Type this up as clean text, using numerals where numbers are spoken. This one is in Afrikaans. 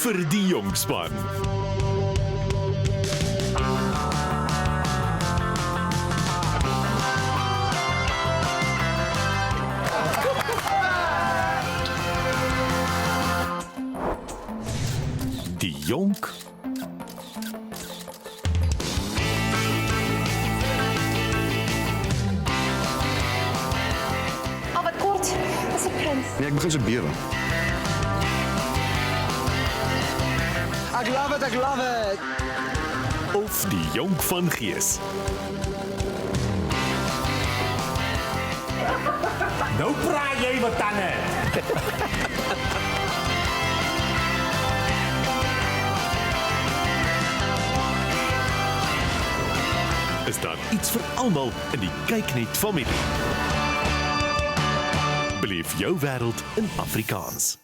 Vir die jong span. Die jonk Oh, wat kort. Dis 'n prins. Nee, ek begin so bewe. Ek love it. of die jonk van gees. Nou praat jy wat tande. Is daar iets vir almal in die Kyknet familie? Beleef jou wêreld in Afrikaans.